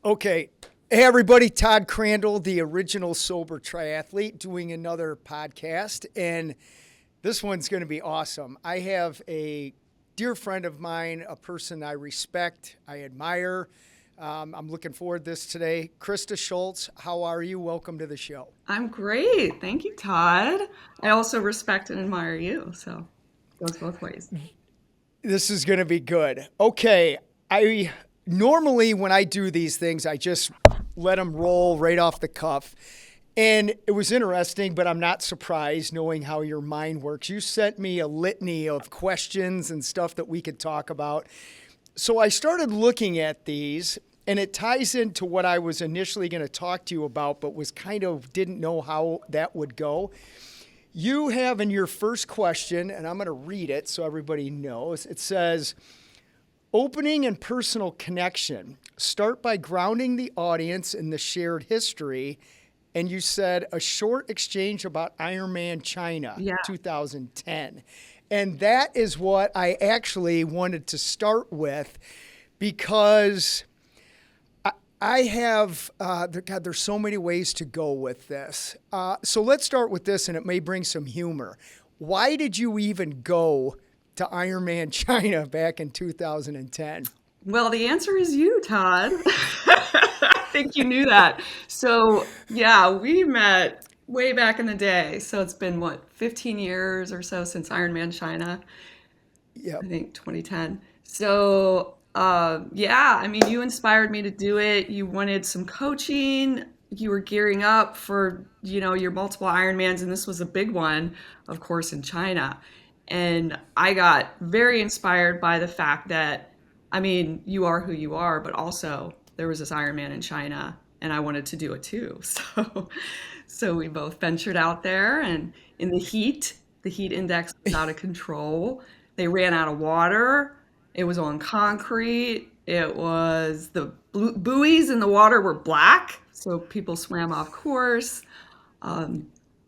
Okay. Hey, everybody. Todd Crandell, the original sober triathlete, doing another podcast. And this one's going to be awesome. I have a dear friend of mine, a person I respect, I admire. I'm looking forward to this today. Krista Schultz, how are you? Welcome to the show. I'm great. Thank you, Todd. I also respect and admire you. So it goes both ways. This is going to be good. Okay. I normally, when I do these things, I just let them roll right off the cuff. And it was interesting, but I'm not surprised knowing how your mind works. You sent me a litany of questions and stuff that we could talk about. So I started looking at these, and it ties into what I was initially going to talk to you about, but was kind of didn't know how that would go. You have in your first question, and I'm going to read it so everybody knows. It says, opening and personal connection. Start by grounding the audience in the shared history. And you said a short exchange about Ironman China, Yeah. 2010. And that is what I actually wanted to start with because I have, God, there's so many ways to go with this. So let's start with this, and it may bring some humor. Why did you even go to Ironman China back in 2010? Well, the answer is you, Todd. I think you knew that. So, yeah, we met way back in the day. So it's been what, 15 years or so since Ironman China, I Yep. think 2010. So, yeah, I mean, you inspired me to do it. You wanted some coaching. You were gearing up for, your multiple Ironmans, and this was a big one, of course, in China. And I got very inspired by the fact that, I mean, you are who you are, but also there was this Ironman in China, and I wanted to do it too. So we both ventured out there, and in the heat index was out of control. They ran out of water. It was on concrete. It was the buoys in the water were black, so people swam off course. Um,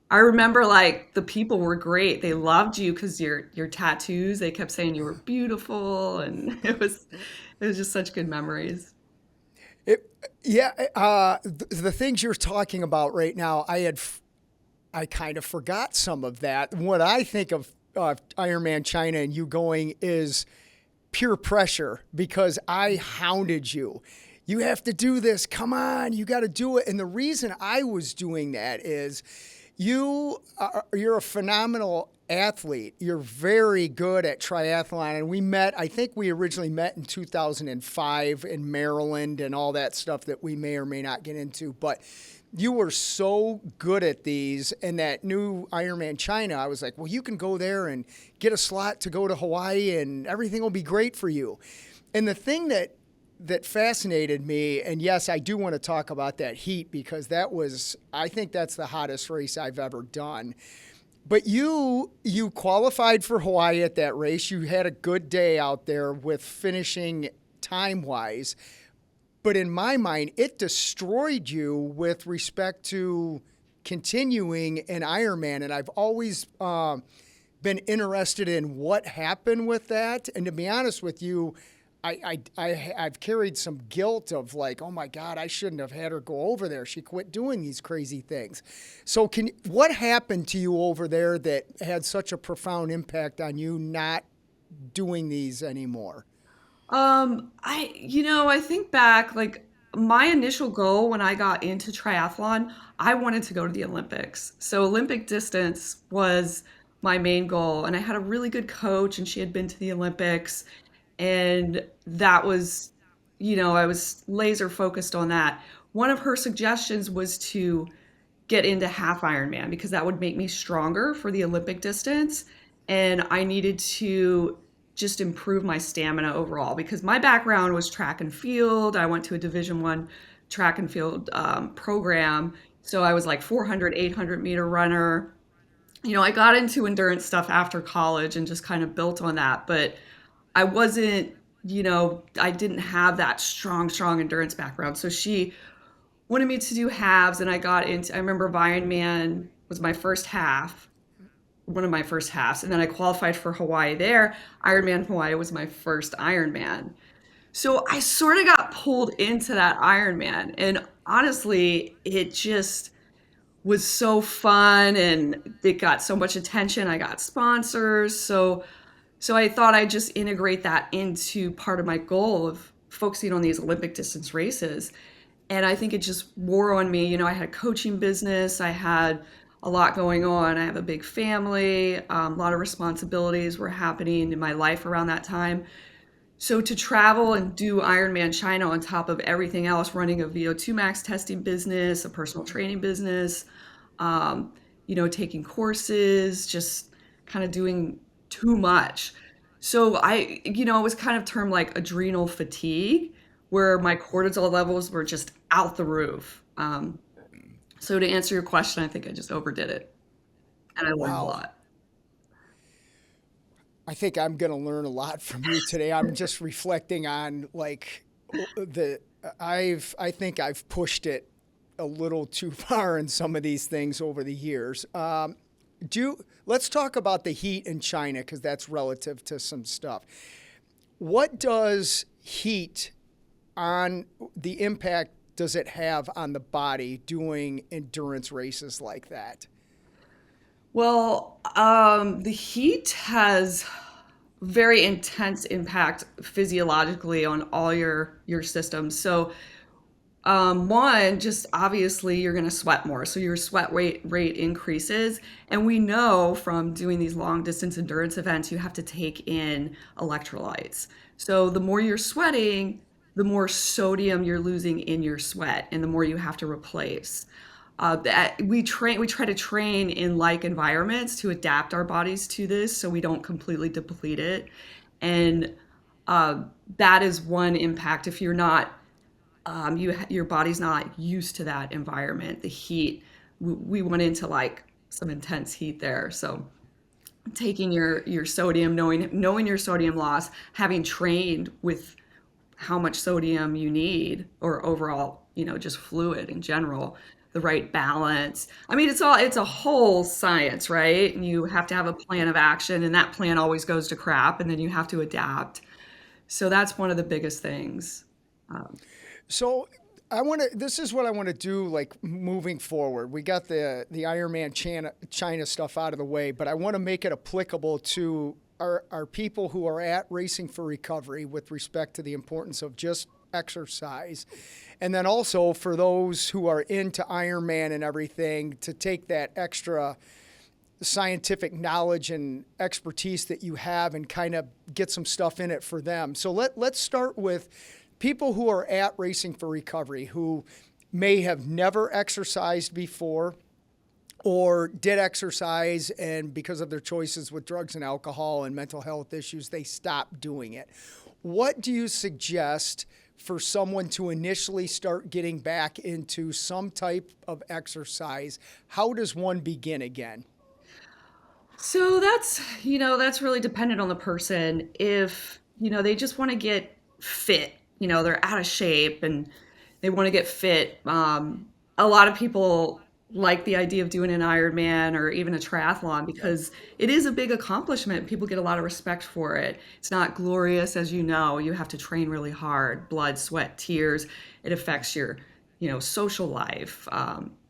I remember like the people were great. They loved you because your tattoos. They kept saying you were beautiful, and it was just such good memories. It, yeah. The things you're talking about right now, I kind of forgot some of that. What I think of Ironman China and you going is pure pressure because I hounded you. You have to do this. Come on, you got to do it. And the reason I was doing that is you're a phenomenal athlete. You're very good at triathlon. And we met, I think we originally met in 2005 in Maryland and all that stuff that we may or may not get into. But you were so good at these, and that new Ironman China, I was like, well, you can go there and get a slot to go to Hawaii and everything will be great for you. And the thing that fascinated me, and yes, I do want to talk about that heat because I think that's the hottest race I've ever done. But you qualified for Hawaii at that race. You had a good day out there with finishing time-wise. But in my mind, it destroyed you with respect to continuing an Ironman. And I've always been interested in what happened with that. And to be honest with you, I've carried some guilt of like, oh my God, I shouldn't have had her go over there. She quit doing these crazy things. So what happened to you over there that had such a profound impact on you not doing these anymore? I think back, like my initial goal when I got into triathlon, I wanted to go to the Olympics. So Olympic distance was my main goal, and I had a really good coach, and she had been to the Olympics, and that was, I was laser focused on that. One of her suggestions was to get into half Ironman because that would make me stronger for the Olympic distance. And I needed to just improve my stamina overall because my background was track and field. I went to a Division 1 track and field program. So I was like 400, 800-meter runner. I got into endurance stuff after college and just kind of built on that. But I wasn't, I didn't have that strong endurance background. So she wanted me to do halves, and I remember Ironman was my first half, one of my first halves, and then I qualified for Hawaii there. Ironman Hawaii was my first Ironman. So I sort of got pulled into that Ironman, and honestly, it just was so fun and it got so much attention. I got sponsors. So I thought I'd just integrate that into part of my goal of focusing on these Olympic distance races. And I think it just wore on me. I had a coaching business, I had a lot going on. I have a big family, a lot of responsibilities were happening in my life around that time. So to travel and do Ironman China on top of everything else, running a VO2 max testing business, a personal training business, um, taking courses, just kind of doing too much. So it was kind of termed like adrenal fatigue, where my cortisol levels were just out the roof. So to answer your question, I think I just overdid it and I learned a Wow. lot. I think I'm going to learn a lot from you today. I'm just reflecting on the I think I've pushed it a little too far in some of these things over the years. Let's talk about the heat in China because that's relative to some stuff. What does heat on the impact does it have on the body doing endurance races like that? Well, the heat has very intense impact physiologically on all your systems. So, one, just obviously you're going to sweat more, so your sweat rate increases. And we know from doing these long distance endurance events, you have to take in electrolytes. So the more you're sweating, the more sodium you're losing in your sweat, and the more you have to replace. We try to train in like environments to adapt our bodies to this, so we don't completely deplete it. And uh, that is one impact. If you're not, your body's not used to that environment, the heat. We went into like some intense heat there, so taking your sodium, knowing your sodium loss, having trained with how much sodium you need, or overall, just fluid in general, the right balance. I mean, it's a whole science, right? And you have to have a plan of action, and that plan always goes to crap, and then you have to adapt. So that's one of the biggest things. Um, So I want to. This is what I want to do. Like moving forward, we got the Ironman China stuff out of the way, but I want to make it applicable to our people who are at Racing for Recovery with respect to the importance of just exercise, and then also for those who are into Ironman and everything to take that extra scientific knowledge and expertise that you have and kind of get some stuff in it for them. So let's start with people who are at Racing for Recovery who may have never exercised before or did exercise and because of their choices with drugs and alcohol and mental health issues, they stopped doing it. What do you suggest for someone to initially start getting back into some type of exercise? How does one begin again? So that's really dependent on the person. If, they just want to get fit, they're out of shape and they want to get fit. A lot of people like the idea of doing an Ironman or even a triathlon Yep. because it is a big accomplishment. People get a lot of respect for it. It's not glorious, as you know. You have to train really hard, blood, sweat, tears. It affects your, social life,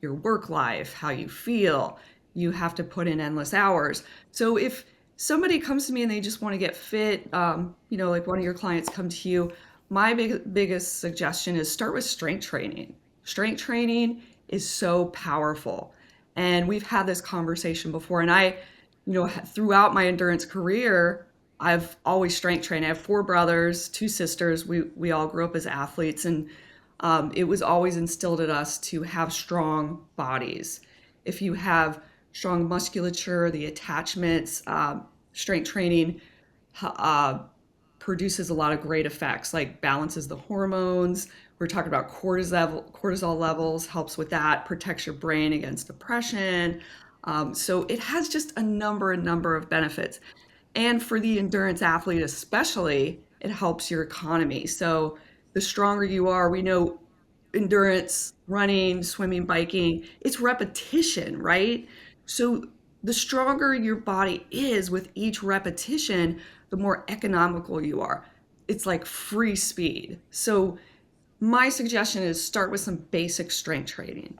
your work life, how you feel. You have to put in endless hours. So if somebody comes to me and they just want to get fit, like one of your clients come to you, my biggest suggestion is start with strength training. Strength training is so powerful. And we've had this conversation before. And throughout my endurance career, I've always strength trained. I have four brothers, two sisters. We all grew up as athletes, and it was always instilled in us to have strong bodies. If you have strong musculature, the attachments, strength training uh, produces a lot of great effects, like balances the hormones. We're talking about cortisol levels, helps with that, protects your brain against depression. So it has just a number of benefits. And for the endurance athlete, especially, it helps your economy. So the stronger you are, we know endurance, running, swimming, biking, it's repetition, right? So the stronger your body is with each repetition, the more economical you are. it's like free speed. So my suggestion is start with some basic strength training.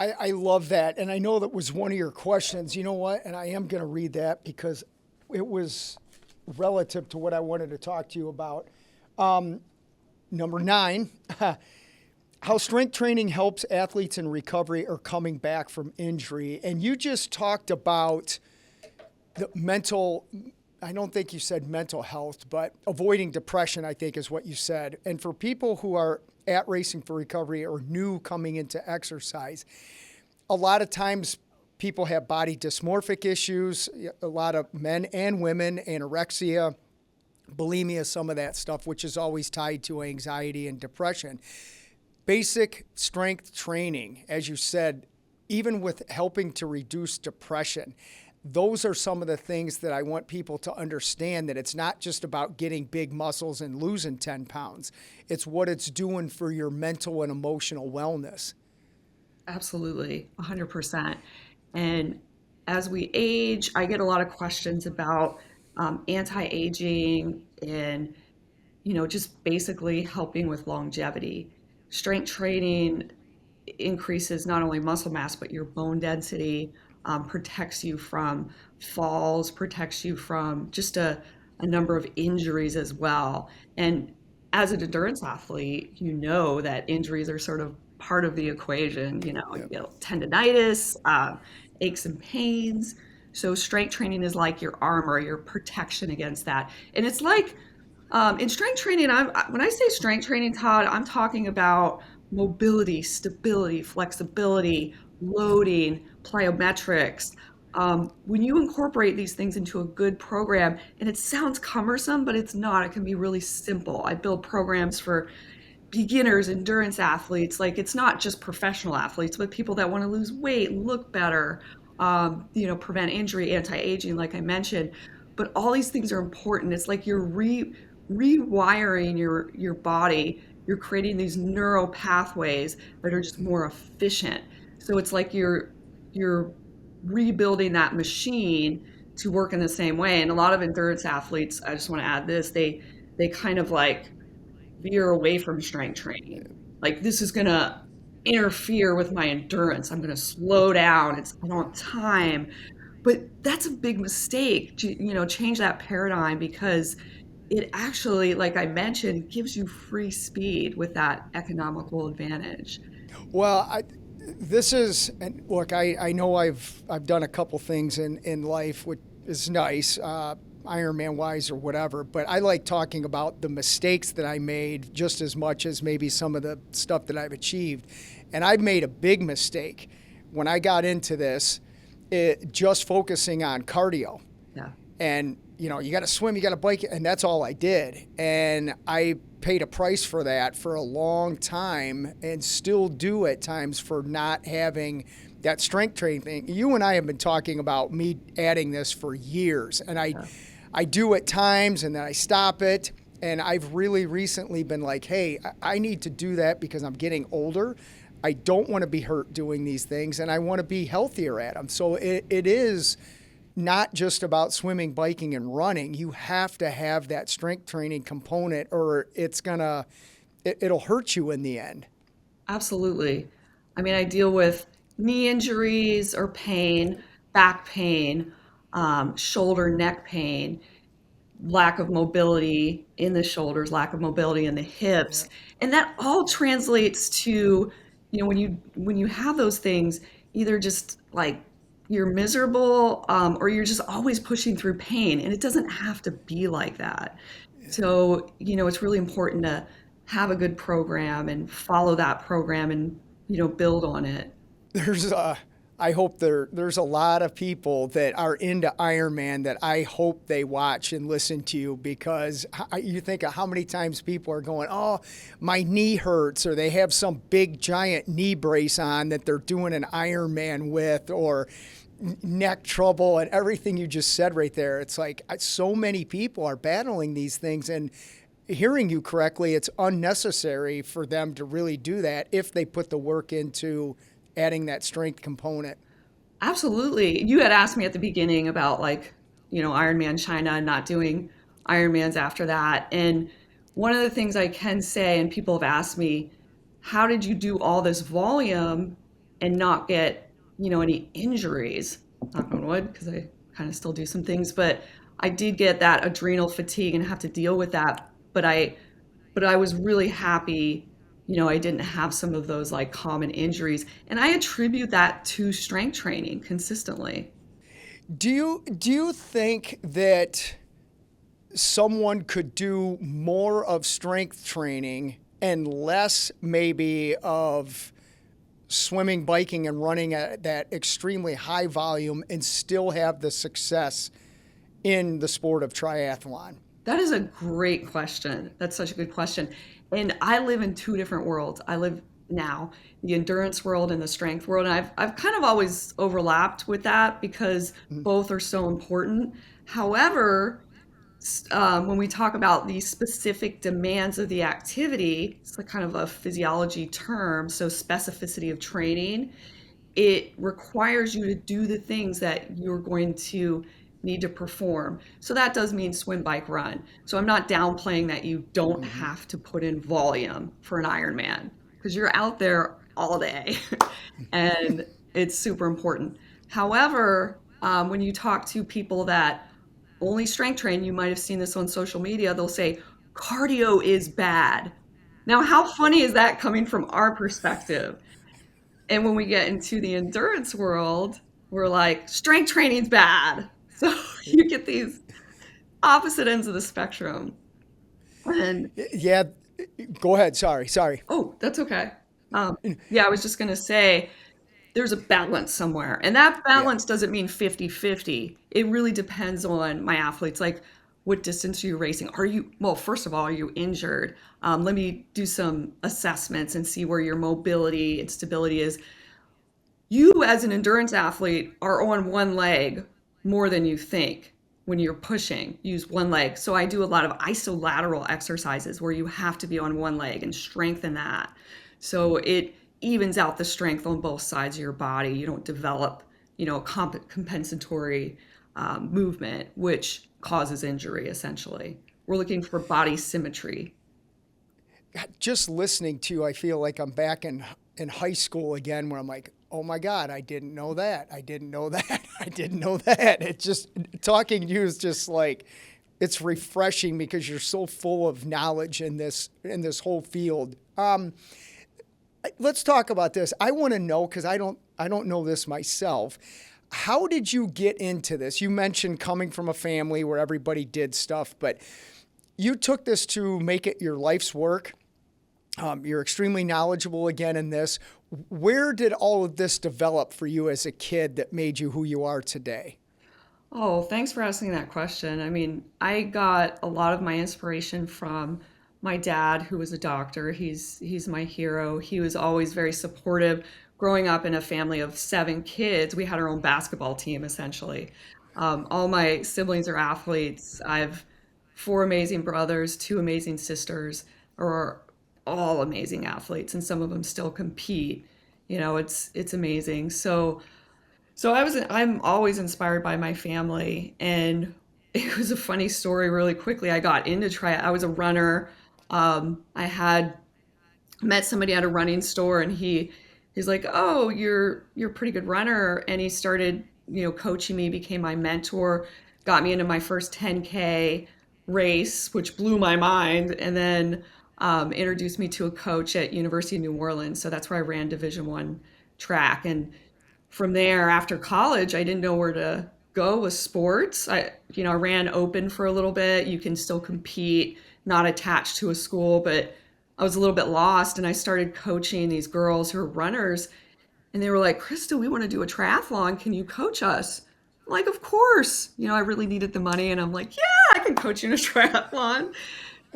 I love that. And I know that was one of your questions. You know what? And I am going to read that because it was relative to what I wanted to talk to you about. Number 9, how strength training helps athletes in recovery or coming back from injury. And you just talked about the mental, I don't think you said mental health, but avoiding depression, I think is what you said. And for people who are at Racing for Recovery or new coming into exercise, a lot of times people have body dysmorphic issues, a lot of men and women, anorexia, bulimia, some of that stuff, which is always tied to anxiety and depression. Basic strength training, as you said, even with helping to reduce depression, those are some of the things that I want people to understand, that it's not just about getting big muscles and losing 10 pounds. It's what it's doing for your mental and emotional wellness. Absolutely, 100%. And as we age, I get a lot of questions about anti-aging and, just basically helping with longevity. Strength training increases not only muscle mass, but your bone density, protects you from falls, protects you from just a number of injuries as well. And as an endurance athlete, you know that injuries are sort of part of the equation. You Yep. get tendonitis, aches and pains. So strength training is like your armor, your protection against that. And it's like in strength training, when I say strength training, Todd, I'm talking about mobility, stability, flexibility, loading, plyometrics. When you incorporate these things into a good program, and it sounds cumbersome, but it's not. It can be really simple. I build programs for beginners, endurance athletes. Like it's not just professional athletes, but people that want to lose weight, look better, prevent injury, anti-aging, like I mentioned. But all these things are important. It's like you're rewiring your body. You're creating these neural pathways that are just more efficient. So it's like you're rebuilding that machine to work in the same way. And a lot of endurance athletes, I just want to add this, they kind of like veer away from strength training. Like this is gonna interfere with my endurance. I'm gonna slow down. I don't have time. But that's a big mistake to, change that paradigm because it actually, like I mentioned, gives you free speed with that economical advantage. Well, this is, and look, I know I've done a couple things in life, which is nice, Ironman wise or whatever, but I like talking about the mistakes that I made just as much as maybe some of the stuff that I've achieved. And I've made a big mistake when I got into this, just focusing on cardio. Yeah. And you got to swim, you got to bike, and that's all I did. And I paid a price for that for a long time, and still do at times for not having that strength training thing. You and I have been talking about me adding this for years, and I do at times, and then I stop it. And I've really recently been like, hey, I need to do that because I'm getting older. I don't want to be hurt doing these things, and I want to be healthier at them. So it is not just about swimming, biking, and running. You have to have that strength training component, or it'll hurt you in the end. Absolutely. I mean, I deal with knee injuries or pain, back pain, shoulder, neck pain, lack of mobility in the shoulders, lack of mobility in the Yeah. hips. And that all translates to, when you have those things, either just like you're miserable, or you're just always pushing through pain. And it doesn't have to be like that. So, it's really important to have a good program and follow that program and, build on it. There's I hope there's a lot of people that are into Ironman that I hope they watch and listen to you, because you think of how many times people are going, oh, my knee hurts, or they have some big giant knee brace on that they're doing an Ironman with, or neck trouble, and everything you just said right there. It's like so many people are battling these things, and hearing you correctly, it's unnecessary for them to really do that if they put the work into adding that strength component. Absolutely. You had asked me at the beginning about like, Ironman China and not doing Ironmans after that. And one of the things I can say, and people have asked me, how did you do all this volume and not get, any injuries? Knock on wood, because I kind of still do some things, but I did get that adrenal fatigue and have to deal with that. But I was really happy, I didn't have some of those like common injuries. And I attribute that to strength training consistently. Do you think that someone could do more of strength training and less maybe of swimming, biking, and running at that extremely high volume and still have the success in the sport of triathlon? That is a great question. That's such a good question. And I live in two different worlds. I live now the endurance world and the strength world. And I've kind of always overlapped with that because both are so important. However, when we talk about the specific demands of the activity, it's a kind of a physiology term, so specificity of training, it requires you to do the things that you're going to need to perform. So that does mean swim, bike, run. So I'm not downplaying that you don't have to put in volume for an Ironman because you're out there all day and it's super important. However, when you talk to people that only strength train, you might have seen this on social media, they'll say cardio is bad. Now, how funny is that coming from our perspective? And when we get into the endurance world, we're like, strength training's bad. So you get these opposite ends of the spectrum. And Yeah, go ahead. Sorry. oh, that's okay. Yeah, I was just going to say there's a balance somewhere. And that Yeah. balance doesn't mean 50-50. It really depends on my athletes. Like, what distance are you racing? Well, first of all, are you injured? Let me do some assessments and see where your mobility and stability is. You, as an endurance athlete, are on one leg more than you think when you're pushing. Use one leg. So I do a lot of isolateral exercises where you have to be on one leg and strengthen that. So it evens out the strength on both sides of your body. You don't develop, compensatory movement, which causes injury essentially. We're looking for body symmetry. Just listening to you, I feel like I'm back in high school again, where I'm like, oh my God, I didn't know that. I didn't know that. I didn't know that. It just talking to you is just like it's refreshing because you're so full of knowledge in this whole field. Let's talk about this. I want to know because I don't know this myself. How did you get into this? You mentioned coming from a family where everybody did stuff, but you took this to make it your life's work. You're extremely knowledgeable again in this. Where did all of this develop for you as a kid that made you who you are today? Oh, thanks for asking that question. I mean, I got a lot of my inspiration from my dad, who was a doctor. He's my hero. He was always very supportive. Growing up in a family of seven kids, we had our own basketball team essentially. All my siblings are athletes. I've four amazing brothers, two amazing sisters, are all amazing athletes, and some of them still compete. It's amazing. So I'm always inspired by my family, and it was a funny story really quickly. I got into I was a runner. I had met somebody at a running store, and he's like, "Oh, you're a pretty good runner." And he started, coaching me, became my mentor, got me into my first 10K race, which blew my mind, and then introduced me to a coach at University of New Orleans. So that's where I ran Division 1 track. And from there, after college, I didn't know where to go with sports. I ran open for a little bit. You can still compete, not attached to a school, but I was a little bit lost, and I started coaching these girls who are runners, and they were like, "Krista, we want to do a triathlon. Can you coach us?" I'm like, "Of course." I really needed the money, and I'm like, "Yeah, I can coach you in a triathlon."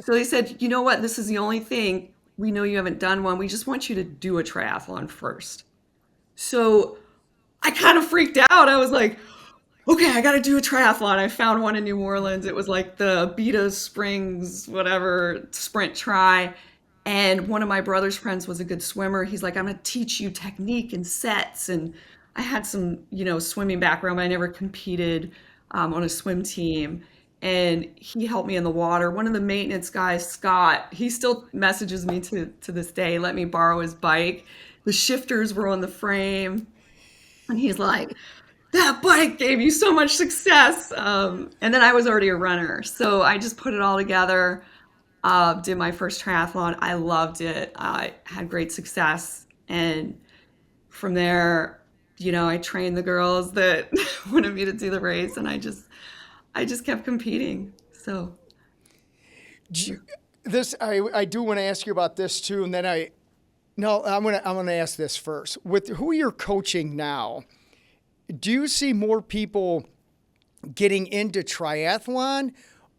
So they said, "You know what? This is the only thing. We know you haven't done one. We just want you to do a triathlon first." So I kind of freaked out. I was like, okay, I got to do a triathlon. I found one in New Orleans. It was like the Beta Springs, whatever, sprint tri. And one of my brother's friends was a good swimmer. He's like, I'm going to teach you technique and sets. And I had some, swimming background, but I never competed on a swim team. and he helped me in the water. One of the maintenance guys, Scott, he still messages me to this day, let me borrow his bike. The shifters were on the frame, and he's like, that bike gave you so much success. And then I was already a runner. So I just put it all together, did my first triathlon. I loved it. I had great success. And from there, I trained the girls that wanted me to do the race, and I just kept competing. So, I do want to ask you about this too, and then I'm gonna ask this first. With who you're coaching now, do you see more people getting into triathlon,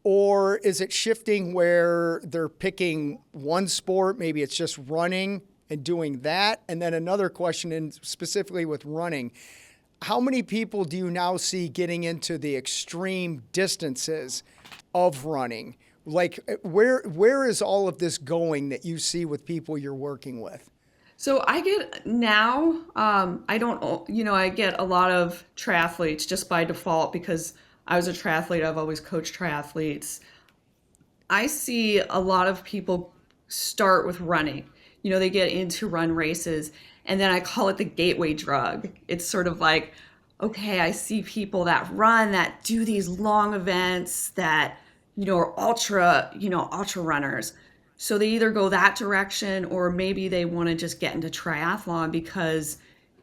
or is it shifting where they're picking one sport? Maybe it's just running and doing that. And then another question, and specifically with running, how many people do you now see getting into the extreme distances of running? Like, where is all of this going that you see with people you're working with? so I get now, I don't, I get a lot of triathletes just by default because I was a triathlete. I've always coached triathletes. I see a lot of people start with running. They get into run races, and then I call it the gateway drug. It's sort of like, okay, I see people that run, that do these long events, that, are ultra runners. So they either go that direction, or maybe they want to just get into triathlon because,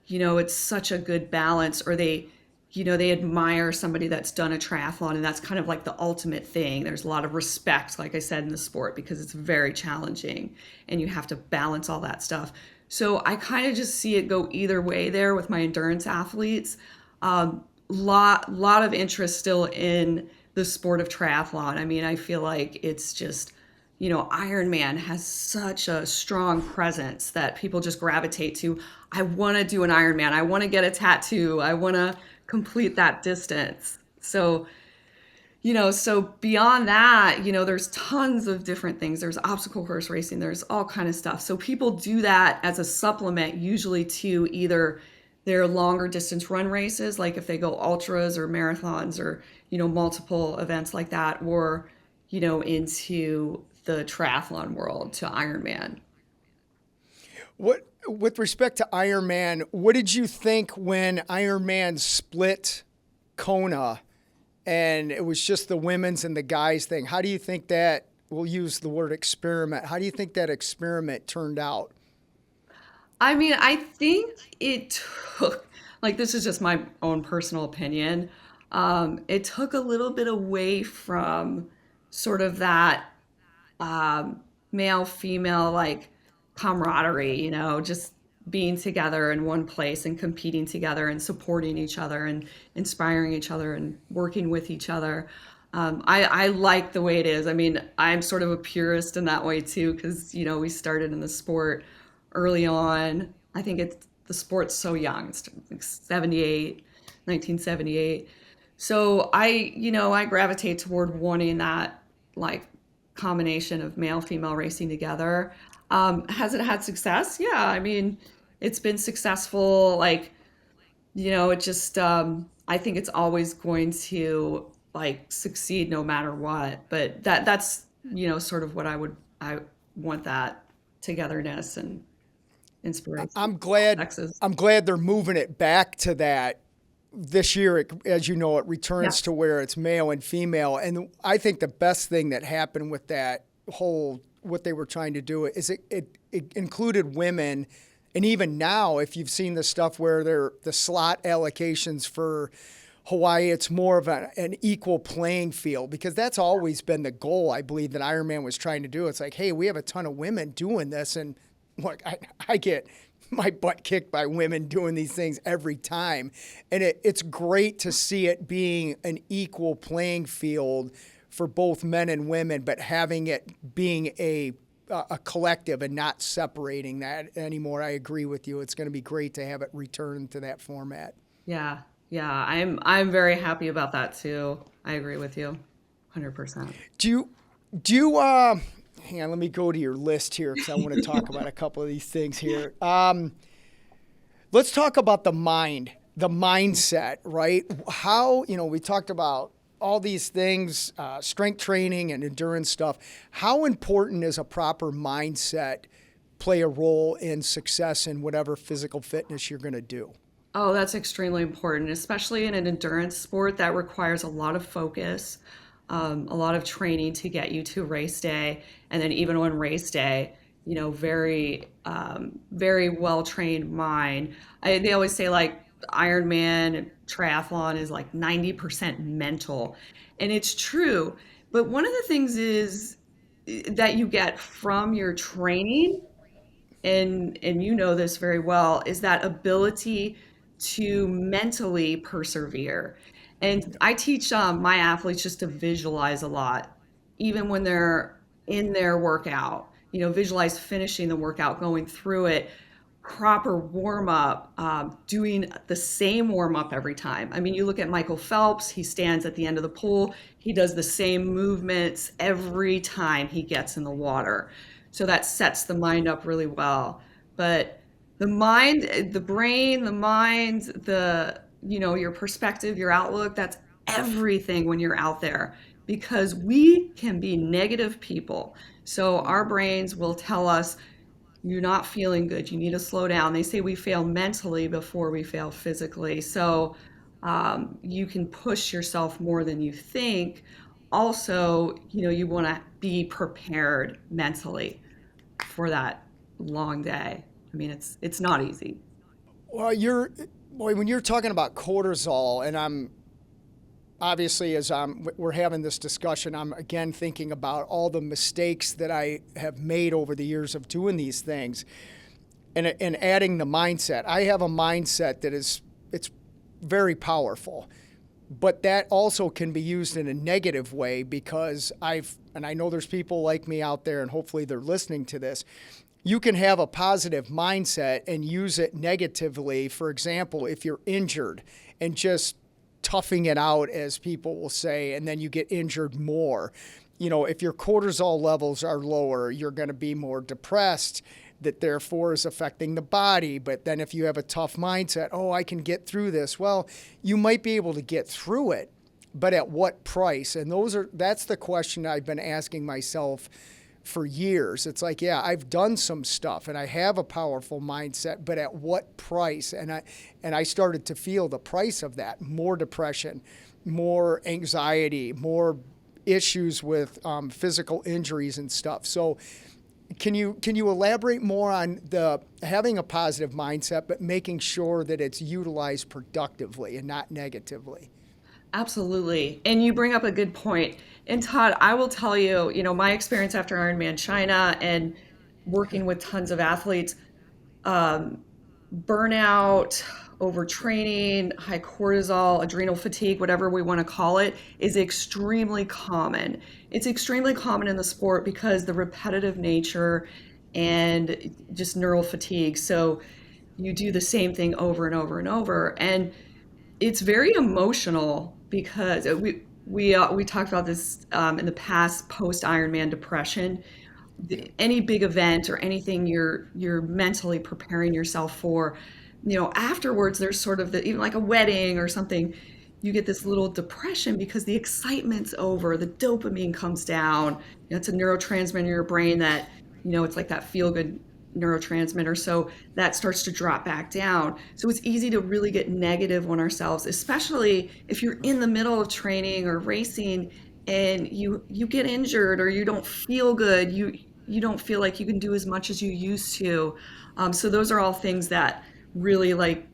it's such a good balance, or they admire somebody that's done a triathlon, and that's kind of like the ultimate thing. There's a lot of respect, like I said, in the sport because it's very challenging and you have to balance all that stuff. So I kind of just see it go either way there with my endurance athletes. Lot of interest still in the sport of triathlon. I mean, I feel like it's just, Ironman has such a strong presence that people just gravitate to. I want to do an Ironman. I want to get a tattoo. I want to complete that distance. So beyond that, there's tons of different things. There's obstacle course racing, there's all kind of stuff. So people do that as a supplement, usually to either their longer distance run races, like if they go ultras or marathons or, multiple events like that, or, into the triathlon world to Ironman. What, with respect to Ironman, what did you think when Ironman split Kona and it was just the women's and the guys thing? How do you think that, we'll use the word experiment, how do you think that experiment turned out? I mean, I think it took, like, this is just my own personal opinion. It took a little bit away from sort of that male female like camaraderie, just being together in one place and competing together and supporting each other and inspiring each other and working with each other. I like the way it is. I mean, I'm sort of a purist in that way too, because, we started in the sport early on. I think the sport's so young. It's like 78, 1978. So I gravitate toward wanting that like combination of male female racing together. Has it had success? Yeah, I mean, it's been successful. Like, it just I think it's always going to like succeed no matter what. But that's sort of what I want, that togetherness and inspiration. I'm glad Sexes. I'm glad they're moving it back to that this year. As you know, it Yeah. returns to where it's male and female. And I think the best thing that happened with that whole, what they were trying to do, is it included women. And even now, if you've seen the stuff where the slot allocations for Hawaii, it's more of an equal playing field, because that's always been the goal, I believe, that Ironman was trying to do. It's like, hey, we have a ton of women doing this, and look, I get my butt kicked by women doing these things every time. And it's great to see it being an equal playing field for both men and women, but having it being a collective and not separating that anymore. I agree with you. It's going to be great to have it return to that format. Yeah. Yeah. I'm very happy about that too. I agree with you 100%. Do you hang on, let me go to your list here because I want to talk about a couple of these things here. Let's talk about the mindset, right? How, we talked about all these things, strength training and endurance stuff. How important is a proper mindset play a role in success in whatever physical fitness you're going to do? Oh, that's extremely important, especially in an endurance sport that requires a lot of focus, a lot of training to get you to race day. And then even on race day, very well trained mind. They always say like Ironman triathlon is like 90% mental. And it's true. But one of the things is that you get from your training, and you know this very well, is that ability to mentally persevere. And I teach my athletes just to visualize a lot, even when they're in their workout. Visualize finishing the workout, going through it, proper warm up, doing the same warm up every time. I mean, you look at Michael Phelps, he stands at the end of the pool, he does the same movements every time he gets in the water. So that sets the mind up really well. But the mind, the brain, the mind, your perspective, your outlook, that's everything when you're out there, because we can be negative people. So our brains will tell us, you're not feeling good. You need to slow down. They say we fail mentally before we fail physically. So you can push yourself more than you think. Also, you want to be prepared mentally for that long day. I mean, it's not easy. Well, when you're talking about cortisol, and I'm obviously, as we're having this discussion, I'm again thinking about all the mistakes that I have made over the years of doing these things, and adding the mindset. I have a mindset that it's very powerful, but that also can be used in a negative way, because and I know there's people like me out there, and hopefully they're listening to this. You can have a positive mindset and use it negatively. For example, if you're injured and just toughing it out, as people will say, and then you get injured more. If your cortisol levels are lower, you're going to be more depressed, that therefore is affecting the body. But then if you have a tough mindset, oh, I can get through this. Well, you might be able to get through it, but at what price? And that's the question I've been asking myself for years. It's like, yeah, I've done some stuff and I have a powerful mindset, but at what price? And I started to feel the price of that: more depression, more anxiety, more issues with physical injuries and stuff. So can you elaborate more on the having a positive mindset, but making sure that it's utilized productively and not negatively? Absolutely. And you bring up a good point. And Todd, I will tell you, my experience after Ironman China and working with tons of athletes, um, burnout, overtraining, high cortisol, adrenal fatigue, whatever we want to call it, is extremely common. It's extremely common in the sport because the repetitive nature and just neural fatigue. So you do the same thing over and over and over. And it's very emotional because we talked about this in the past, post Ironman depression. Any big event or anything you're mentally preparing yourself for, afterwards there's sort of even like a wedding or something, you get this little depression because the excitement's over, the dopamine comes down. It's a neurotransmitter in your brain that, it's like that feel good neurotransmitter. So that starts to drop back down. So it's easy to really get negative on ourselves, especially if you're in the middle of training or racing and you get injured or you don't feel good. You don't feel like you can do as much as you used to. So those are all things that really like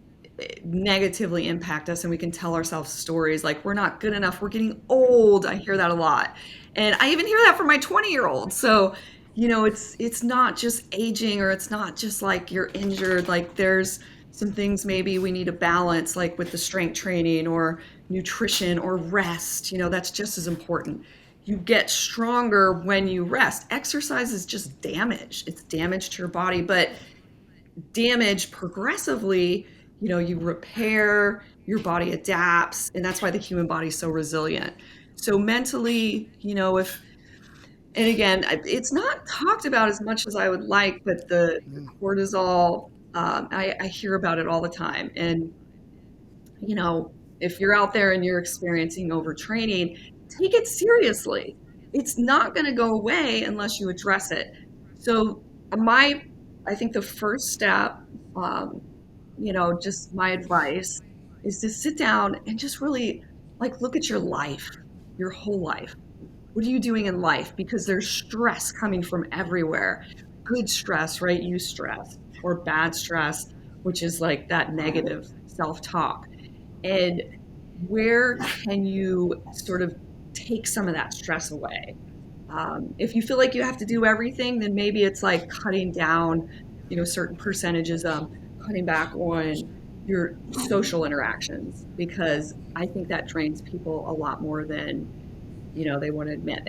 negatively impact us, and we can tell ourselves stories like we're not good enough, we're getting old. I hear that a lot, and I even hear that from my 20-year-old. So it's not just aging, or it's not just like you're injured. Like there's some things maybe we need to balance, like with the strength training or nutrition or rest. That's just as important. You get stronger when you rest. Exercise is just damage. It's damage to your body, but damage progressively, you repair, your body adapts, and that's why the human body is so resilient. So mentally, if and again, it's not talked about as much as I would like, but the cortisol, I hear about it all the time. And, If you're out there and you're experiencing overtraining, take it seriously. It's not going to go away unless you address it. So my, I think the first step, um, just my advice is to sit down and just really like look at your life, your whole life. What are you doing in life? Because there's stress coming from everywhere. Good stress, right? Eustress, or bad stress, which is like that negative self-talk. And where can you sort of take some of that stress away? If you feel like you have to do everything, then maybe it's like cutting down, certain percentages, cutting back on your social interactions, because I think that drains people a lot more than, they want to admit.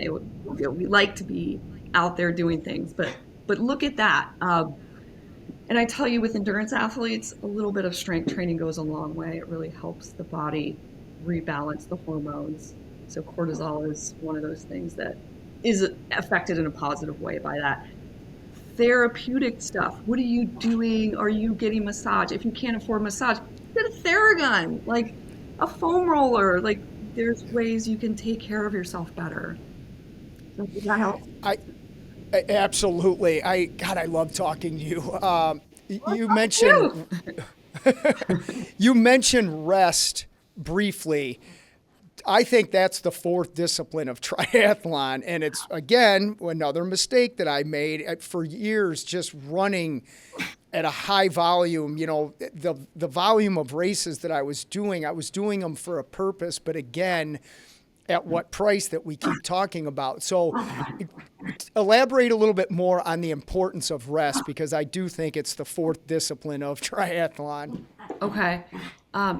We like to be out there doing things, but look at that. And I tell you, with endurance athletes, a little bit of strength training goes a long way. It really helps the body rebalance the hormones. So cortisol is one of those things that is affected in a positive way by that. Therapeutic stuff. What are you doing? Are you getting massage? If you can't afford massage, get a Theragun, like a foam roller. Like, there's ways you can take care of yourself better. So does that help? I absolutely. I love talking to you. Well, You fuck you. mentioned you mentioned rest briefly. I think that's the fourth discipline of triathlon. And it's, again, another mistake that I made for years, just running at a high volume. The volume of races that I was doing them for a purpose. But again, at what price that we keep talking about. So elaborate a little bit more on the importance of rest, because I do think it's the fourth discipline of triathlon. Okay.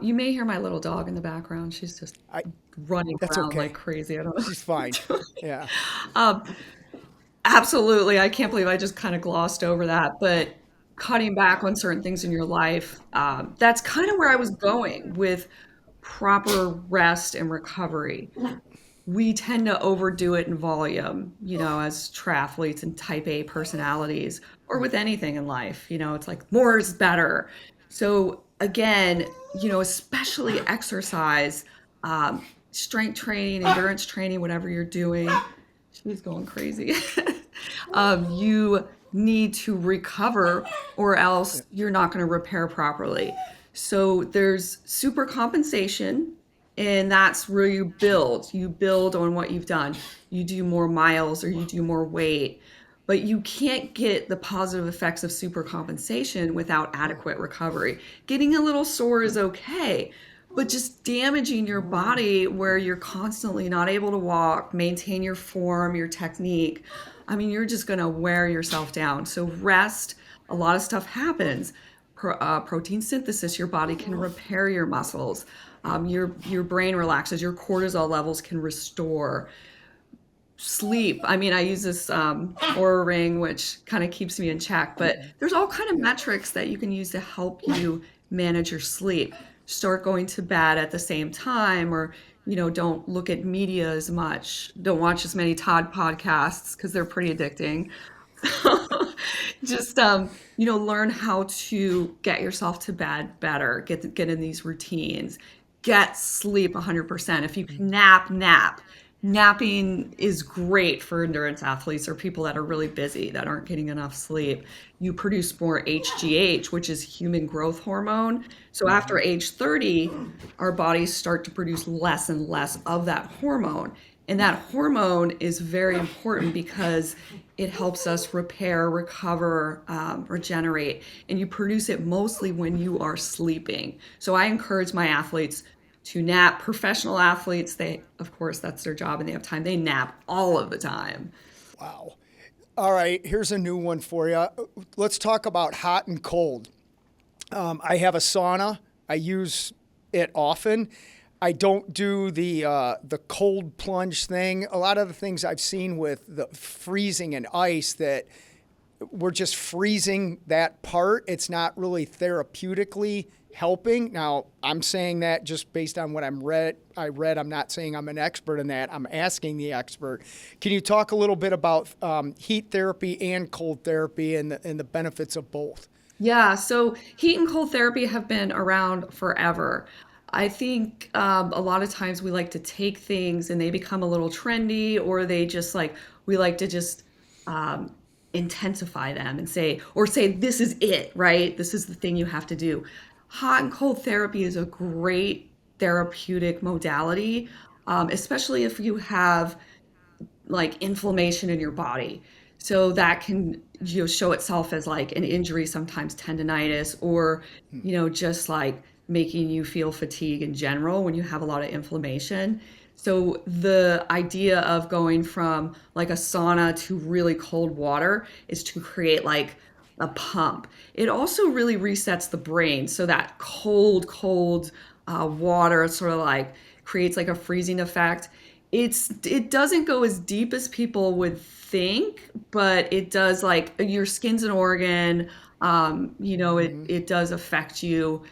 You may hear my little dog in the background. She's just I, running that's around like okay. crazy. I don't She's fine. know. Yeah. Um, Absolutely. I can't believe I just kind of glossed over that. But cutting back on certain things in your life, that's kind of where I was going with proper rest and recovery. We tend to overdo it in volume, as triathletes and type A personalities, or with anything in life. It's like more is better. So, again, especially exercise, strength training, endurance training, whatever you're doing. She's going crazy. You need to recover, or else you're not going to repair properly. So there's super compensation, and that's where you build. You build on what you've done. You do more miles or you do more weight, but you can't get the positive effects of super compensation without adequate recovery. Getting a little sore is okay, but just damaging your body where you're constantly not able to walk, maintain your form, your technique. I mean, you're just going to wear yourself down. So rest, a lot of stuff happens. Protein synthesis, your body can repair your muscles. Your brain relaxes, your cortisol levels can restore. Sleep. I mean, I use this Aura ring, which kind of keeps me in check, but there's all kind of metrics that you can use to help you manage your sleep. Start going to bed at the same time, or don't look at media as much. Don't watch as many Todd podcasts because they're pretty addicting. Just learn how to get yourself to bed better. Get in these routines. Get sleep 100%. If you can nap. Napping is great for endurance athletes or people that are really busy that aren't getting enough sleep. You produce more HGH, which is human growth hormone. So after age 30, our bodies start to produce less and less of that hormone. And that hormone is very important because it helps us repair, recover, regenerate. And you produce it mostly when you are sleeping. So I encourage my athletes to nap. Professional athletes, they, of course, that's their job and they have time. They nap all of the time. Wow. All right. Here's a new one for you. Let's talk about hot and cold. I have a sauna. I use it often. I don't do the cold plunge thing. A lot of the things I've seen with the freezing and ice, that we're just freezing that part. It's not really therapeutically helping. Now, I'm saying that just based on what I read. I'm not saying I'm an expert in that. I'm asking the expert. Can you talk a little bit about heat therapy and cold therapy and the benefits of both? Yeah, so heat and cold therapy have been around forever. I think a lot of times we like to take things and they become a little trendy, or they just like, we like to just um, intensify them and say, or say, this is it, right? This is the thing you have to do. Hot and cold therapy is a great therapeutic modality, especially if you have like inflammation in your body. So that can, show itself as like an injury, sometimes tendonitis, or just like making you feel fatigue in general when you have a lot of inflammation. So the idea of going from like a sauna to really cold water is to create like a pump. It also really resets the brain. So that cold water sort of like creates like a freezing effect. It doesn't go as deep as people would think, but it does, like, your skin's an organ. It does affect you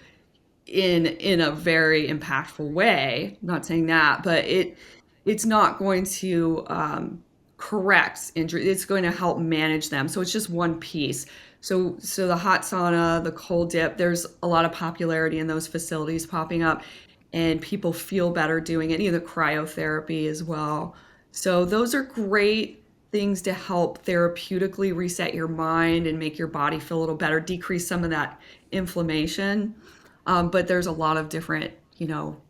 in a very impactful way. I'm not saying that, but it's not going to correct injury. It's going to help manage them. So it's just one piece. So the hot sauna, the cold dip, there's a lot of popularity in those facilities popping up, and people feel better doing it. Either cryotherapy as well. So those are great things to help therapeutically reset your mind and make your body feel a little better, decrease some of that inflammation. But there's a lot of different,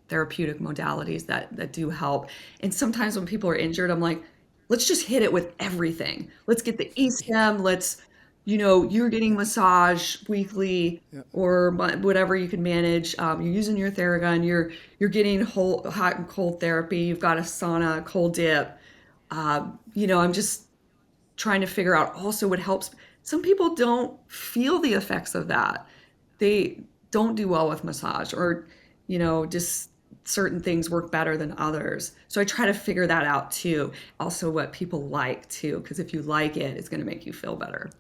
therapeutic modalities that do help. And sometimes when people are injured, I'm like, let's just hit it with everything. Let's get the e-stem. You're getting massage weekly Yeah. or whatever you can manage. You're using your Theragun. You're getting hot and cold therapy. You've got a sauna, cold dip. I'm just trying to figure out also what helps. Some people don't feel the effects of that. They don't do well with massage, or, just certain things work better than others. So I try to figure that out too. Also, what people like too, because if you like it, it's going to make you feel better.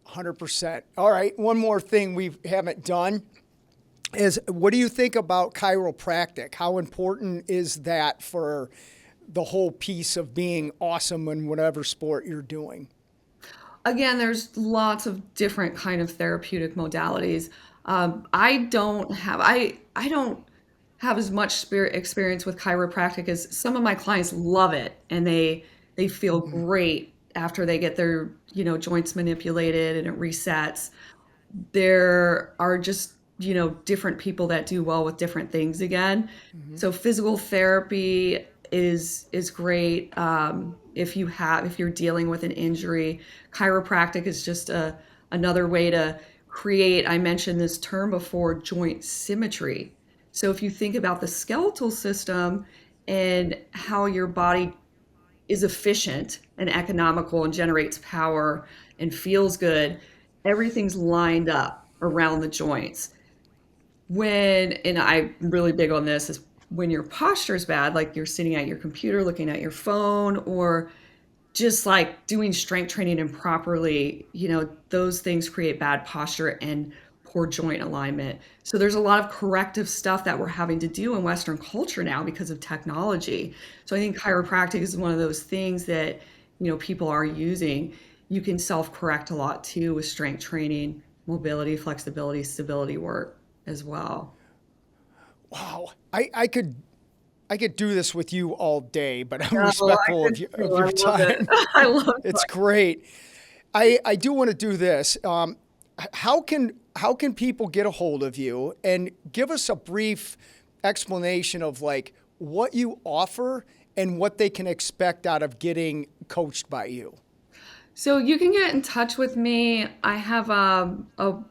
100%. All right. One more thing we haven't done is, what do you think about chiropractic? How important is that for the whole piece of being awesome in whatever sport you're doing? Again, there's lots of different kind of therapeutic modalities. I don't have as much spirit experience with chiropractic as some of my clients love it, and they feel great after they get their joints manipulated and it resets. There are just different people that do well with different things again. Mm-hmm. So physical therapy is great if you're dealing with an injury. Chiropractic is just another way to create, I mentioned this term before, joint symmetry. So if you think about the skeletal system and how your body is efficient and economical and generates power and feels good, everything's lined up around the joints. And I'm really big on this, is when your posture is bad, like you're sitting at your computer looking at your phone, or just like doing strength training improperly, those things create bad posture and poor joint alignment. So there's a lot of corrective stuff that we're having to do in Western culture now because of technology. So I think chiropractic is one of those things that, people are using. You can self-correct a lot too with strength training, mobility, flexibility, stability work as well. Wow. I could do this with you all day, but I'm No, I respectful could of too. I your love it. time. I love It's great. I do want to do this. How can people get a hold of you, and give us a brief explanation of like what you offer and what they can expect out of getting coached by you? So you can get in touch with me. I have a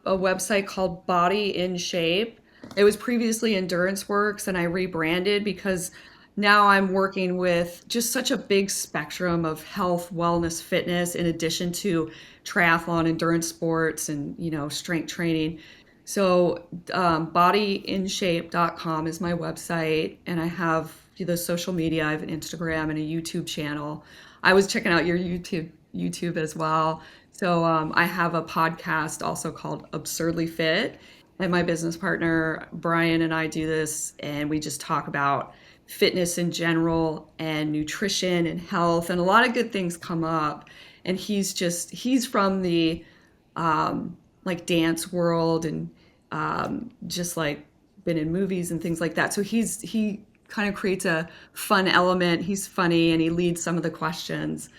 website called Body in Shape. It was previously Endurance Works, and I rebranded because now I'm working with just such a big spectrum of health, wellness, fitness, in addition to triathlon, endurance sports, and strength training. So bodyInShape.com is my website, and I have the social media. I have an Instagram and a YouTube channel. I was checking out your YouTube as well. So I have a podcast also called Absurdly Fit, and my business partner Brian and I do this, and we just talk about fitness in general and nutrition and health, and a lot of good things come up. And he's from the like dance world, and just like been in movies and things like that. So he kind of creates a fun element. He's funny and he leads some of the questions.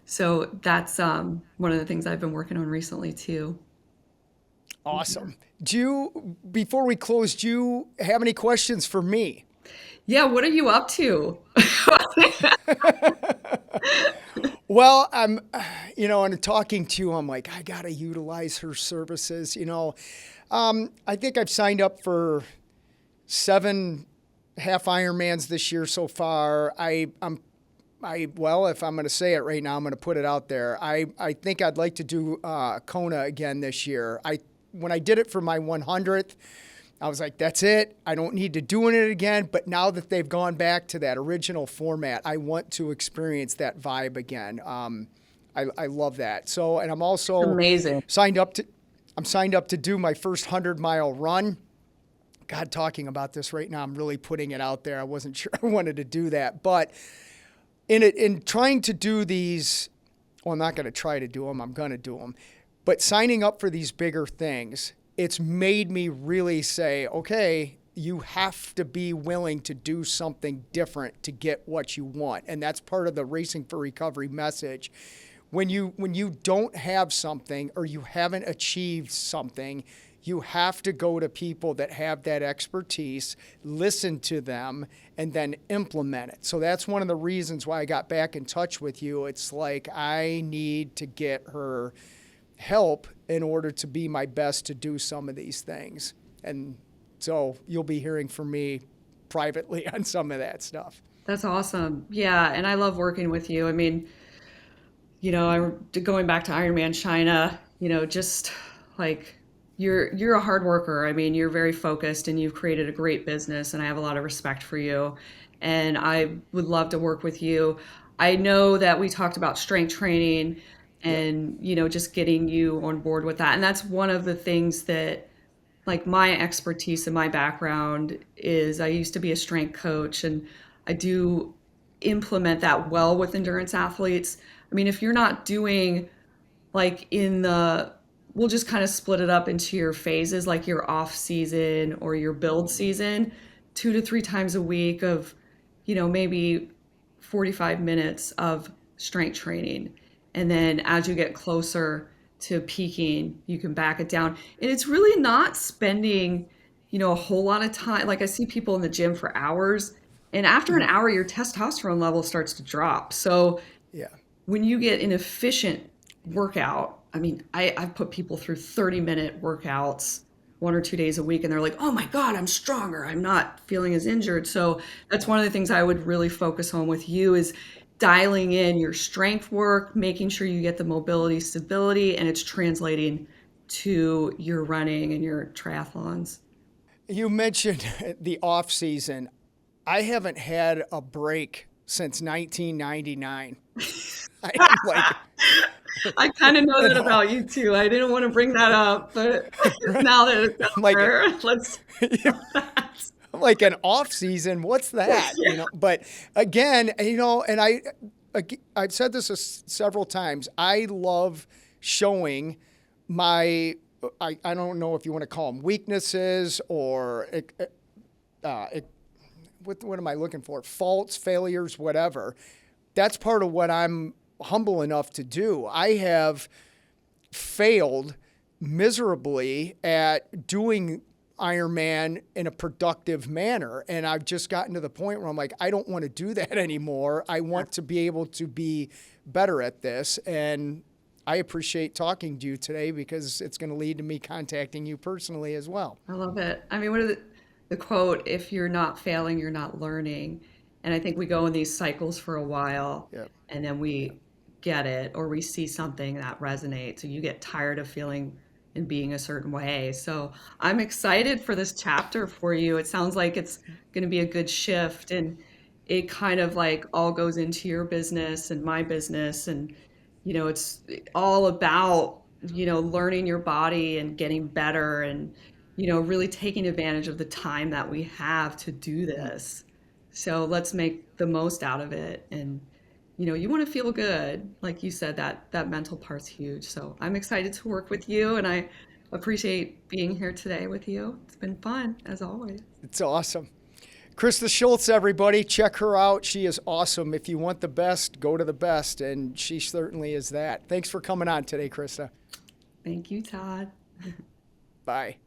So that's one of the things I've been working on recently too. Awesome. Before we close, do you have any questions for me? Yeah, what are you up to? Well, and talking to, I'm like, I gotta utilize her services. I think I've signed up for 7 half Ironmans this year so far. Well, if I'm going to say it right now, I'm going to put it out there. I think I'd like to do Kona again this year. When I did it for my 100th, I was like, that's it. I don't need to do it again. But now that they've gone back to that original format, I want to experience that vibe again. I love that. So, and I'm also Amazing. I'm signed up to do my first 100-mile run. God, talking about this right now, I'm really putting it out there. I wasn't sure I wanted to do that, but in trying to do these, well, I'm not going to try to do them. I'm going to do them. But signing up for these bigger things, it's made me really say, okay, you have to be willing to do something different to get what you want. And that's part of the Racing for Recovery message. When you don't have something or you haven't achieved something, you have to go to people that have that expertise, listen to them, and then implement it. So that's one of the reasons why I got back in touch with you. It's like I need to get her help in order to be my best to do some of these things. And so you'll be hearing from me privately on some of that stuff. That's awesome. Yeah, and I love working with you. I mean, going back to Ironman China, just like you're a hard worker. I mean, you're very focused and you've created a great business and I have a lot of respect for you. And I would love to work with you. I know that we talked about strength training Yeah. and, just getting you on board with that. And that's one of the things that like my expertise and my background is I used to be a strength coach and I do implement that well with endurance athletes. I mean, if you're not doing like we'll just kind of split it up into your phases, like your off season or your build season, 2 to 3 times a week of, maybe 45 minutes of strength training. And then as you get closer to peaking, you can back it down. And it's really not spending, a whole lot of time. Like I see people in the gym for hours, and after an hour, your testosterone level starts to drop. So Yeah. when you get an efficient workout, I mean, I've put people through 30-minute workouts 1 or 2 days a week, and they're like, oh my God, I'm stronger. I'm not feeling as injured. So that's one of the things I would really focus on with you is dialing in your strength work, making sure you get the mobility, stability, and it's translating to your running and your triathlons. You mentioned the off season. I haven't had a break since 1999. I'm like, I kind of know that about you too. I didn't want to bring that up, but now that it's out I'm like, there, let's. I'm like an off season. What's that? Yeah. But again, and I've said this several times. I love showing my, I don't know if you want to call them weaknesses or what am I looking for? Faults, failures, whatever. That's part of what I'm humble enough to do. I have failed miserably at doing Ironman in a productive manner. And I've just gotten to the point where I'm like, I don't want to do that anymore. I want to be able to be better at this. And I appreciate talking to you today because it's going to lead to me contacting you personally as well. I love it. I mean, what are the quote, if you're not failing, you're not learning. And I think we go in these cycles for a while Yeah. and then we get it or we see something that resonates. So you get tired of feeling and being a certain way. So I'm excited for this chapter for you. It sounds like it's going to be a good shift and it kind of like all goes into your business and my business. And, it's all about, learning your body and getting better and, really taking advantage of the time that we have to do this. So let's make the most out of it. And, you want to feel good. Like you said, that mental part's huge. So I'm excited to work with you and I appreciate being here today with you. It's been fun, as always. It's awesome. Krista Schultz, everybody, check her out. She is awesome. If you want the best, go to the best, and she certainly is that. Thanks for coming on today, Krista. Thank you, Todd. Bye.